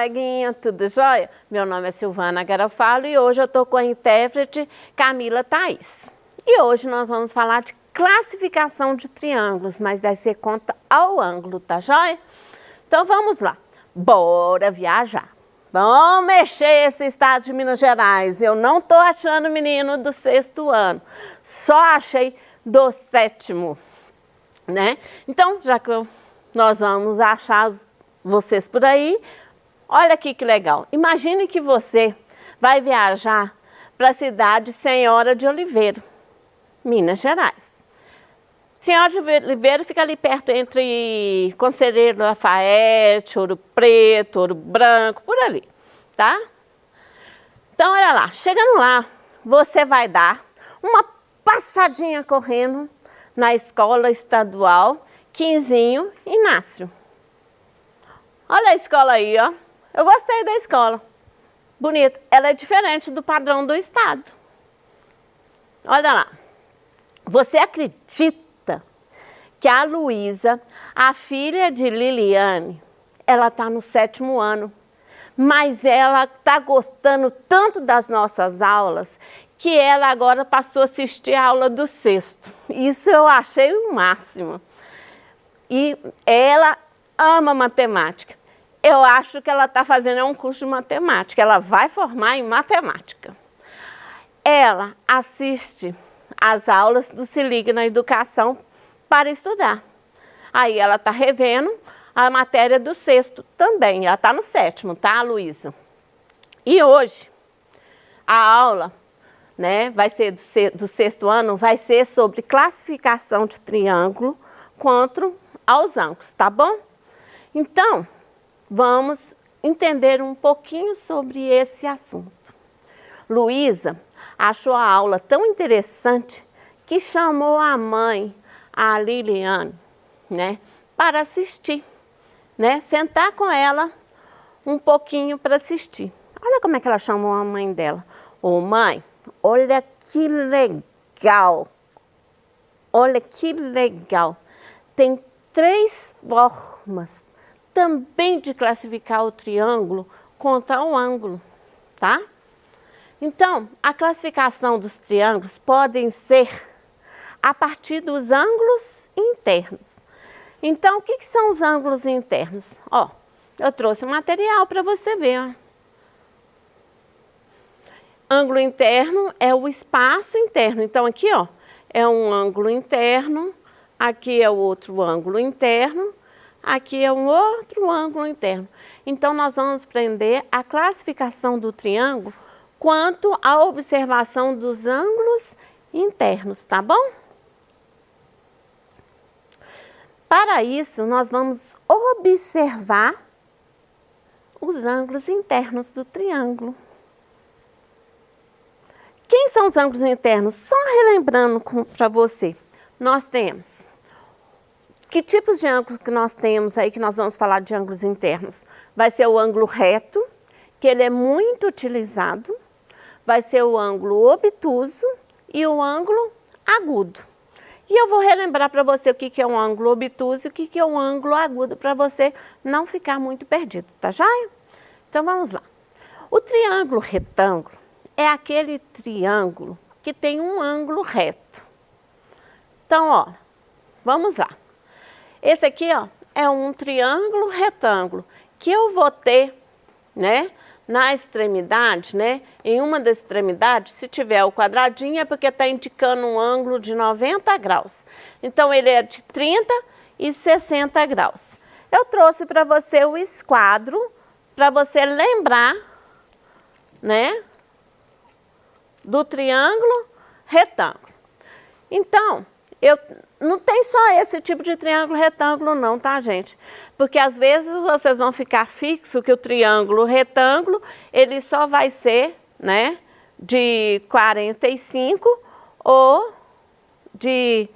coleguinha, tudo jóia? Meu nome é Silvana Garofalo e hoje eu estou com a intérprete Camila Thaís. E hoje nós vamos falar de classificação de triângulos, mas vai ser conta ao ângulo, tá jóia? Então vamos lá, bora viajar. Vamos mexer esse estado de Minas Gerais. Eu não estou achando menino do 6º ano, só achei do 7º, né? Então, já que nós vamos achar vocês por aí, olha aqui que legal. Imagine que você vai viajar para a cidade Senhora de Oliveira, Minas Gerais. Senhora de Oliveira fica ali perto entre Conselheiro Lafayette, Ouro Preto, Ouro Branco, por ali, tá? Então, olha lá, chegando lá, você vai dar uma passadinha correndo na Escola Estadual Quinzinho Inácio. Olha a escola aí, ó. Eu gostei da escola. Bonita. Ela é diferente do padrão do estado. Olha lá. Você acredita que a Luísa, a filha de Liliane, ela está no 7º ano, mas ela está gostando tanto das nossas aulas que ela agora passou a assistir a aula do 6º. Isso eu achei o máximo. E ela ama matemática. Eu acho que ela está fazendo um curso de matemática. Ela vai formar em matemática. Ela assiste às aulas do Se Liga na Educação para estudar. Aí ela está revendo a matéria do 6º também. Ela está no 7º, tá, Luísa? E hoje, a aula, né, vai ser do 6º ano, vai ser sobre classificação de triângulo quanto aos ângulos, tá bom? Então, vamos entender um pouquinho sobre esse assunto. Luísa achou a aula tão interessante que chamou a mãe, a Liliane, né, para assistir, né, sentar com ela um pouquinho para assistir. Olha como é que ela chamou a mãe dela. Ô mãe, olha que legal, olha que legal. Tem 3 formas também de classificar o triângulo quanto ao ângulo, tá? Então, a classificação dos triângulos podem ser a partir dos ângulos internos. Então, o que são os ângulos internos? Ó, eu trouxe um material para você ver, ó. Ângulo interno é o espaço interno. Então, aqui, ó, é um ângulo interno, aqui é o outro ângulo interno, aqui é um outro ângulo interno. Então, nós vamos aprender a classificação do triângulo quanto à observação dos ângulos internos, tá bom? Para isso, nós vamos observar os ângulos internos do triângulo. Quem são os ângulos internos? Só relembrando para você, nós temos... Que tipos de ângulos que nós temos aí, que nós vamos falar de ângulos internos? Vai ser o ângulo reto, que ele é muito utilizado. Vai ser o ângulo obtuso e o ângulo agudo. E eu vou relembrar para você o que é um ângulo obtuso e o que é um ângulo agudo, para você não ficar muito perdido, tá joia? Então vamos lá. O triângulo retângulo é aquele triângulo que tem um ângulo reto. Então, ó, vamos lá. Esse aqui, ó, é um triângulo retângulo que eu vou ter, né, na extremidade, né, em uma das extremidades, se tiver o quadradinho é porque está indicando um ângulo de 90 graus. Então, ele é de 30 e 60 graus. Eu trouxe para você o esquadro, para você lembrar, né, do triângulo retângulo. Então, não tem só esse tipo de triângulo retângulo não, tá, gente? Porque às vezes vocês vão ficar fixo que o triângulo retângulo, ele só vai ser, né, de 45 ou de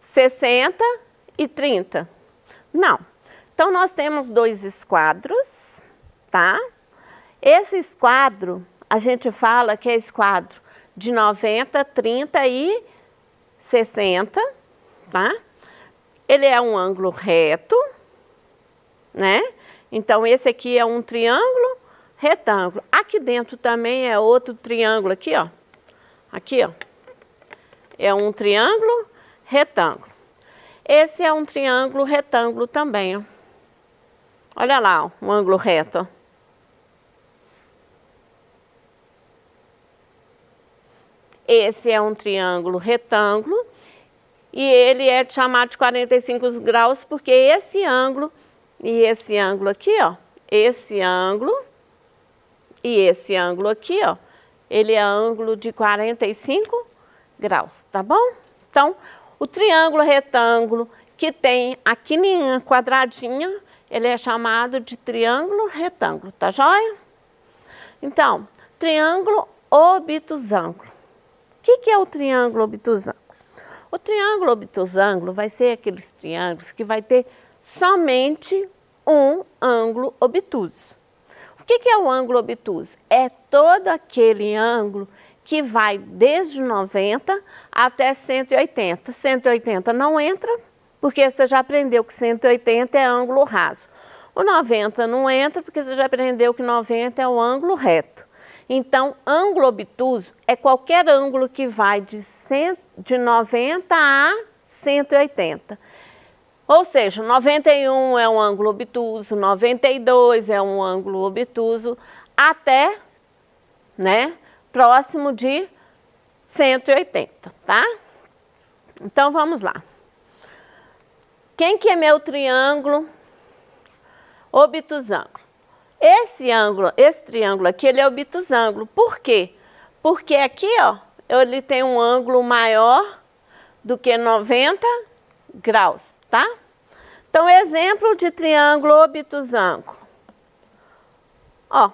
60 e 30. Não. Então, nós temos 2 esquadros, tá? Esse esquadro, a gente fala que é esquadro de 90, 30 e 60, tá? Ele é um ângulo reto, né? Então, esse aqui é um triângulo retângulo. Aqui dentro também é outro triângulo aqui, ó. Aqui, ó. É um triângulo retângulo. Esse é um triângulo retângulo também, ó. Olha lá, ó, um ângulo reto, ó. Esse é um triângulo retângulo e ele é chamado de 45 graus porque esse ângulo e esse ângulo aqui, ó, esse ângulo e esse ângulo aqui, ó, ele é ângulo de 45 graus, tá bom? Então, o triângulo retângulo que tem a quininha quadradinha, ele é chamado de triângulo retângulo, tá joia? Então, triângulo obtusângulo. O que é o triângulo obtusângulo? O triângulo obtusângulo vai ser aqueles triângulos que vai ter somente um ângulo obtuso. O que é o ângulo obtuso? É todo aquele ângulo que vai desde 90 até 180. 180 não entra, porque você já aprendeu que 180 é ângulo raso. O 90 não entra, porque você já aprendeu que 90 é o ângulo reto. Então, ângulo obtuso é qualquer ângulo que vai de 90 a 180. Ou seja, 91 é um ângulo obtuso, 92 é um ângulo obtuso, até, né, próximo de 180, tá? Então, vamos lá. Quem que é meu triângulo obtusângulo? Esse triângulo aqui, ele é obtusângulo. Por quê? Porque aqui, ó, ele tem um ângulo maior do que 90 graus, tá? Então, exemplo de triângulo obtusângulo. Ó.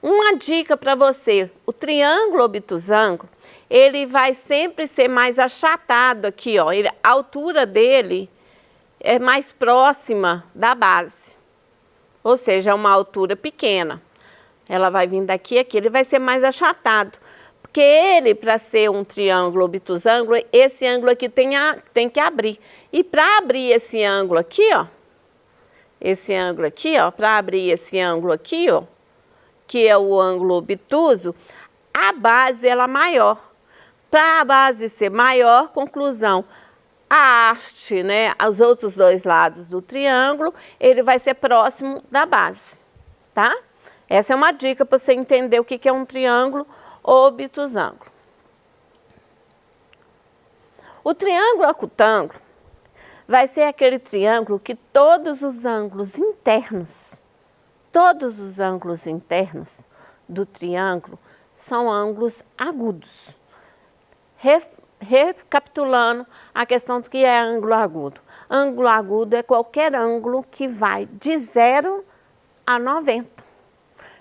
Uma dica para você, o triângulo obtusângulo, ele vai sempre ser mais achatado aqui, ó. A altura dele é mais próxima da base, ou seja, é uma altura pequena. Ela vai vir daqui, aqui, ele vai ser mais achatado. Porque ele, para ser um triângulo obtusângulo, esse ângulo aqui tem que abrir. E para abrir esse ângulo aqui, ó, para abrir esse ângulo aqui, ó, que é o ângulo obtuso, a base ela é maior. Para a base ser maior, conclusão, a haste, né, os outros dois lados do triângulo, ele vai ser próximo da base, tá? Essa é uma dica para você entender o que é um triângulo obtusângulo. O triângulo acutângulo vai ser aquele triângulo que todos os ângulos internos do triângulo são ângulos agudos. Recapitulando a questão do que é ângulo agudo. Ângulo agudo é qualquer ângulo que vai de 0 a 90.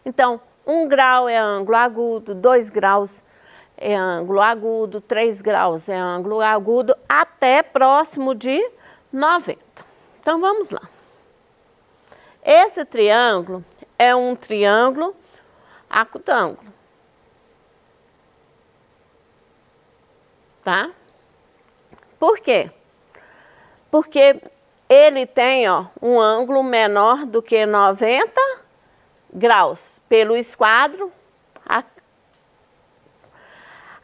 Então, 1 grau é ângulo agudo, 2 graus é ângulo agudo, 3 graus é ângulo agudo, até próximo de 90. Então, vamos lá. Esse triângulo é um triângulo acutângulo. Tá? Por quê? Porque ele tem, ó, um ângulo menor do que 90 graus. Pelo esquadro,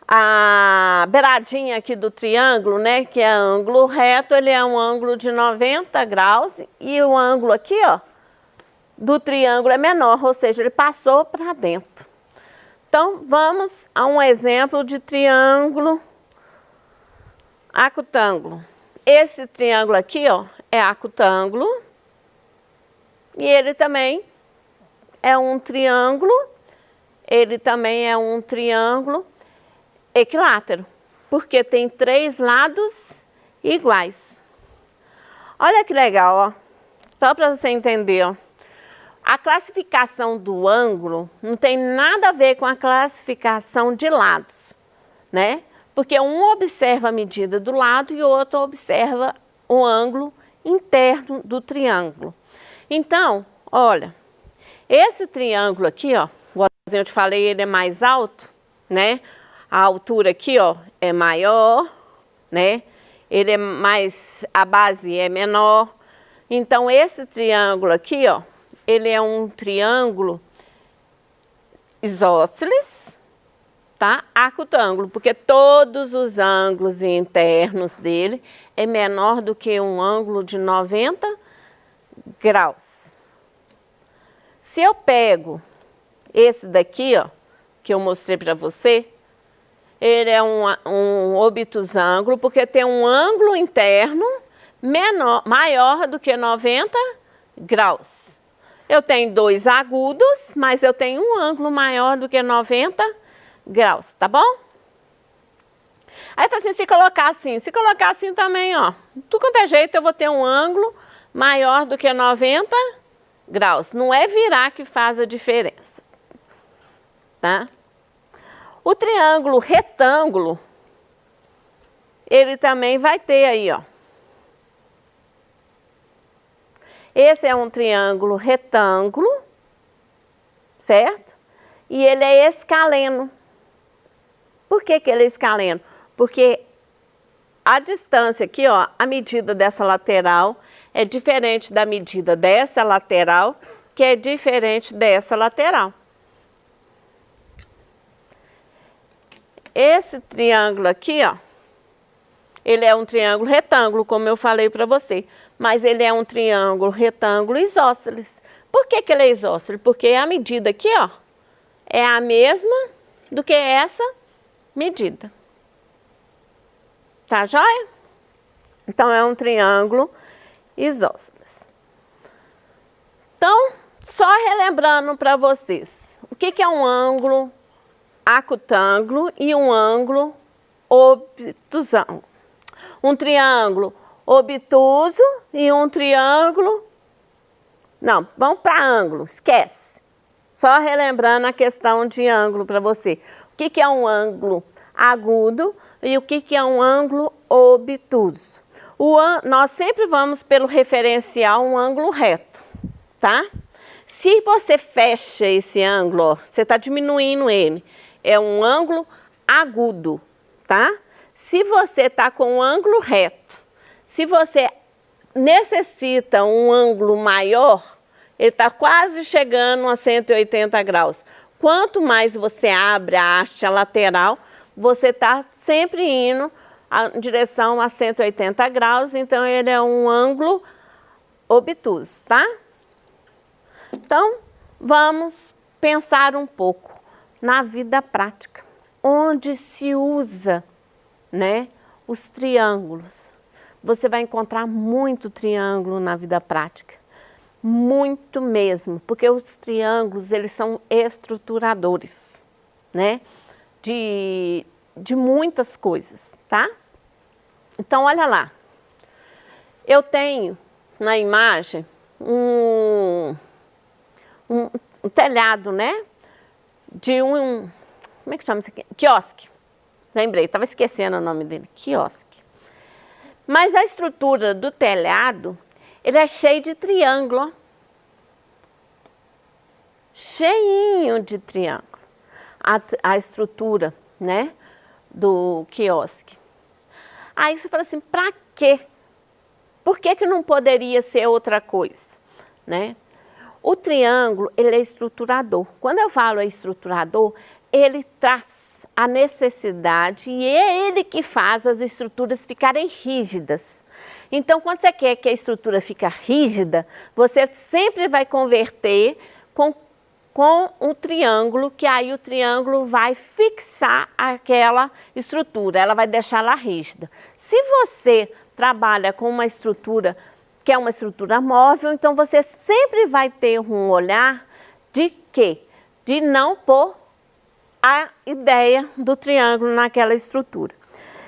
a beiradinha aqui do triângulo, né, que é ângulo reto, ele é um ângulo de 90 graus e o ângulo aqui, ó, do triângulo é menor, ou seja, ele passou para dentro. Então, vamos a um exemplo de triângulo acutângulo. Esse triângulo aqui, ó, é acutângulo e ele também é um triângulo, equilátero, porque tem 3 lados iguais. Olha que legal, ó, só para você entender, ó. A classificação do ângulo não tem nada a ver com a classificação de lados, né? Porque um observa a medida do lado e o outro observa o ângulo interno do triângulo. Então, olha, esse triângulo aqui, ó, igual eu te falei, ele é mais alto, né? A altura aqui, ó, é maior, né? ele é mais, a base é menor. Então, esse triângulo aqui, ó, ele é um triângulo isósceles, tá? Acutângulo, porque todos os ângulos internos dele é menor do que um ângulo de 90 graus. Se eu pego esse daqui, ó, que eu mostrei para você, ele é um obtusângulo, porque tem um ângulo interno maior do que 90 graus. Eu tenho dois agudos, mas eu tenho um ângulo maior do que 90 graus, tá bom? Aí assim, se colocar assim também, ó, de tudo quanto é jeito eu vou ter um ângulo maior do que 90 graus. Não é virar que faz a diferença, tá? O triângulo retângulo, ele também vai ter aí, ó. Esse é um triângulo retângulo, certo? E ele é escaleno. Por que que ele é escaleno? Porque a distância aqui, ó, a medida dessa lateral é diferente da medida dessa lateral, que é diferente dessa lateral. Esse triângulo aqui, ó, ele é um triângulo retângulo, como eu falei para você, mas ele é um triângulo retângulo isósceles. Por que que ele é isósceles? Porque a medida aqui, ó, é a mesma do que essa medida. Tá joia? Então, é um triângulo isósceles. Então, só relembrando para vocês, o que que é um ângulo acutângulo e um ângulo obtusângulo. Um triângulo obtuso e um triângulo... Não, vamos para ângulo, esquece. Só relembrando a questão de ângulo para você. O que que é um ângulo agudo e o que que é um ângulo obtuso? Nós sempre vamos pelo referencial um ângulo reto, tá? Se você fecha esse ângulo, ó, você está diminuindo ele. É um ângulo agudo, tá? Se você está com um ângulo reto, se você necessita um ângulo maior, ele está quase chegando a 180 graus. Quanto mais você abre a haste lateral, você está sempre indo em direção a 180 graus, então ele é um ângulo obtuso, tá? Então, vamos pensar um pouco na vida prática, onde se usa, né, os triângulos. Você vai encontrar muito triângulo na vida prática, muito mesmo, porque os triângulos, eles são estruturadores, né, de muitas coisas, tá? Então, olha lá, eu tenho na imagem um telhado, né, de como é que chama isso aqui? Quiosque. Lembrei, estava esquecendo o nome dele, quiosque. Mas a estrutura do telhado, ele é cheio de triângulo. Cheinho de triângulo. A estrutura, né, do quiosque. Aí você fala assim, para quê? Por que que não poderia ser outra coisa, né? O triângulo, ele é estruturador. Quando eu falo estruturador, ele traz a necessidade e é ele que faz as estruturas ficarem rígidas. Então, quando você quer que a estrutura fique rígida, você sempre vai converter com o triângulo, que aí o triângulo vai fixar aquela estrutura, ela vai deixá-la rígida. Se você trabalha com uma estrutura que é uma estrutura móvel, então você sempre vai ter um olhar de quê? De não pôr a ideia do triângulo naquela estrutura.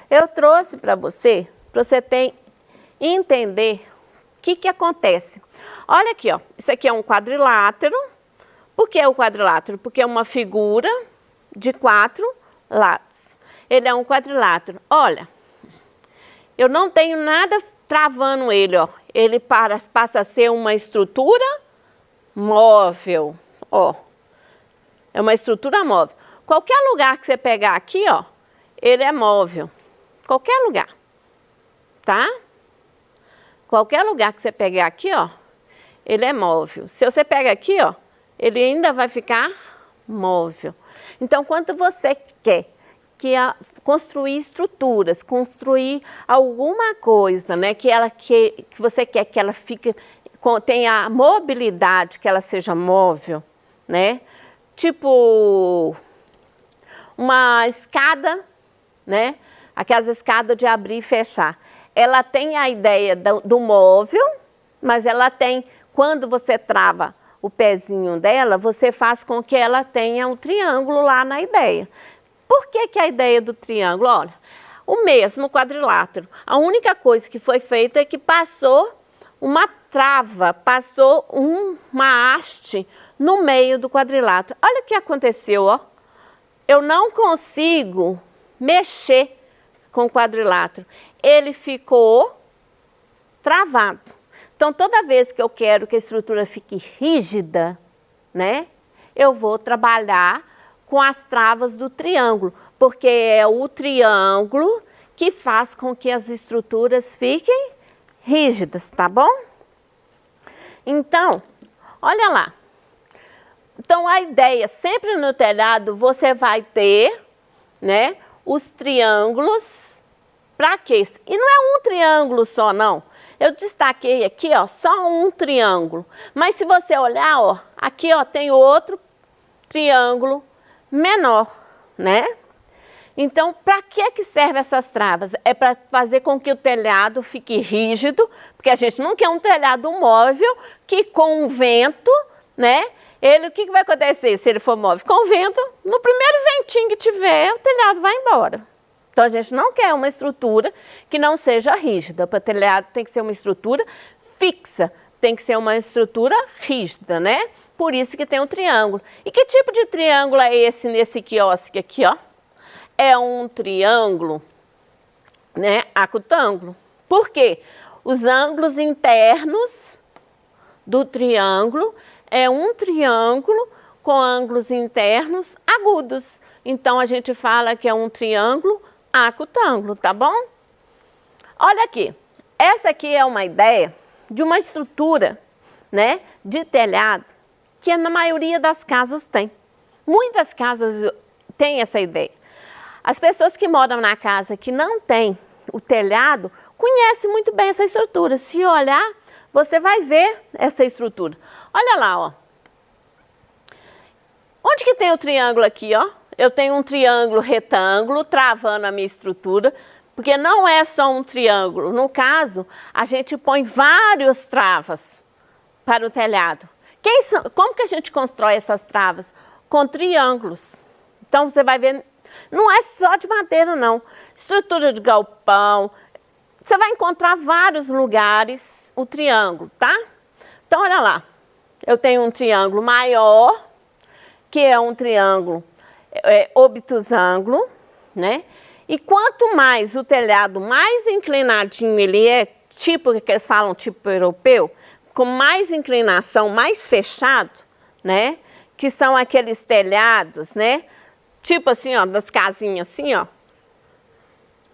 Eu trouxe para você entender o que acontece. Olha aqui, ó, isso aqui é um quadrilátero. Por que o quadrilátero? Porque é uma figura de 4 lados. Ele é um quadrilátero. Olha, eu não tenho nada travando ele, ó. Ele passa a ser uma estrutura móvel, ó. É uma estrutura móvel. Qualquer lugar que você pegar aqui, ó, ele é móvel. Qualquer lugar. tá? Qualquer lugar que você pegar aqui, ó, ele é móvel. Se você pega aqui, ó, ele ainda vai ficar móvel. Então, quando você quer construir estruturas, construir alguma coisa, né, que você quer que ela fique, tenha a mobilidade, que ela seja móvel, né? Tipo uma escada, né? Aquelas escadas de abrir e fechar. Ela tem a ideia do móvel, mas ela tem, quando você trava o pezinho dela, você faz com que ela tenha um triângulo lá na ideia. Por que a ideia do triângulo? Olha, o mesmo quadrilátero. A única coisa que foi feita é que passou uma trava, passou uma haste no meio do quadrilátero. Olha o que aconteceu, ó. Eu não consigo mexer com o quadrilátero. Ele ficou travado. Então, toda vez que eu quero que a estrutura fique rígida, né, eu vou trabalhar com as travas do triângulo, porque é o triângulo que faz com que as estruturas fiquem rígidas, tá bom? Então, olha lá. Então, a ideia, sempre no telhado, você vai ter, né, os triângulos. Para quê? E não é um triângulo só, não. Eu destaquei aqui, ó, só um triângulo. Mas se você olhar, ó, aqui, ó, tem outro triângulo menor, né? Então, para que servem essas travas? É para fazer com que o telhado fique rígido, porque a gente não quer um telhado móvel que com o vento, né? O que vai acontecer se ele for móvel? Com o vento, no primeiro ventinho que tiver, o telhado vai embora. Então, a gente não quer uma estrutura que não seja rígida. Para telhado tem que ser uma estrutura fixa, tem que ser uma estrutura rígida, né? Por isso que tem um triângulo. E que tipo de triângulo é esse nesse quiosque aqui, ó? É um triângulo, né, acutângulo. Por quê? Os ângulos internos do triângulo é um triângulo com ângulos internos agudos. Então, a gente fala que é um triângulo acutângulo, tá bom? Olha aqui, essa aqui é uma ideia de uma estrutura, né, de telhado que na maioria das casas tem. Muitas casas têm essa ideia. As pessoas que moram na casa que não tem o telhado conhecem muito bem essa estrutura. Se olhar, você vai ver essa estrutura. Olha lá, ó. Onde que tem o triângulo aqui, ó? Eu tenho um triângulo retângulo travando a minha estrutura, porque não é só um triângulo. No caso, a gente põe várias travas para o telhado. Como que a gente constrói essas travas? Com triângulos. Então, você vai ver, não é só de madeira, não. Estrutura de galpão. Você vai encontrar vários lugares o triângulo, tá? Então, olha lá. Eu tenho um triângulo maior, que é um triângulo obtusângulo, né? E quanto mais o telhado mais inclinadinho ele é, tipo que eles falam tipo europeu, com mais inclinação, mais fechado, né? Que são aqueles telhados, né? Tipo assim, ó, das casinhas assim, ó.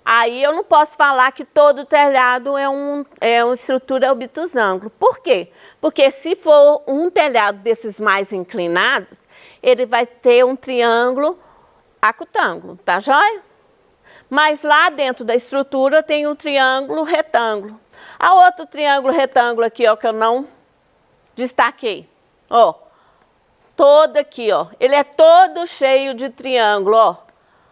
Aí eu não posso falar que todo telhado é uma estrutura obtusângulo. Por quê? Porque se for um telhado desses mais inclinados, ele vai ter um triângulo acutângulo, tá joia? Mas lá dentro da estrutura tem um triângulo retângulo. A outro triângulo retângulo aqui, ó, que eu não destaquei. Ó, todo aqui, ó. Ele é todo cheio de triângulo, ó.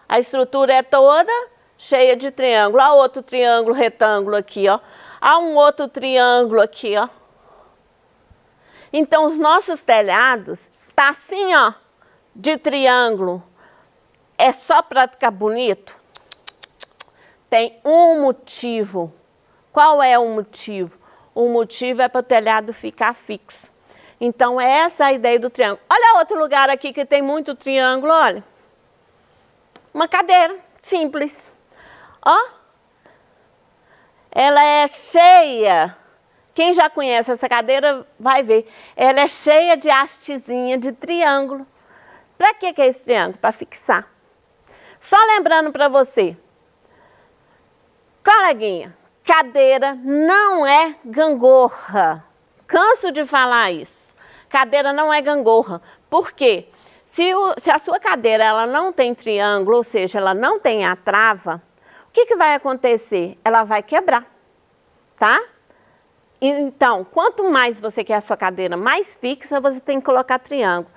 A estrutura é toda cheia de triângulo. Há outro triângulo retângulo aqui, ó. Há um outro triângulo aqui, ó. Então, os nossos telhados tá assim, ó, de triângulo. É só para ficar bonito? Tem um motivo. Qual é o motivo? O motivo é para o telhado ficar fixo. Então, essa é a ideia do triângulo. Olha outro lugar aqui que tem muito triângulo, olha. Uma cadeira simples. Ó. Ela é cheia. Quem já conhece essa cadeira vai ver. Ela é cheia de hastezinha de triângulo. Para que é esse triângulo? Para fixar. Só lembrando para você. Coleguinha, Cadeira não é gangorra. Canso de falar isso. Cadeira não é gangorra. Por quê? Se a sua cadeira ela não tem triângulo, ou seja, ela não tem a trava, o que vai acontecer? Ela vai quebrar, tá? Então, quanto mais você quer a sua cadeira mais fixa, você tem que colocar triângulo.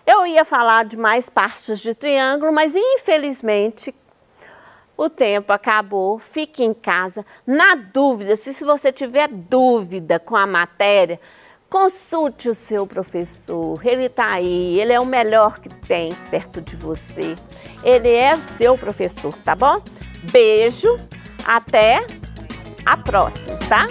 Eu ia falar de mais partes de triângulo, mas infelizmente o tempo acabou. Fique em casa. Na dúvida, se você tiver dúvida com a matéria, consulte o seu professor. Ele está aí, ele é o melhor que tem perto de você. Ele é seu professor, tá bom? Beijo, até a próxima, tá?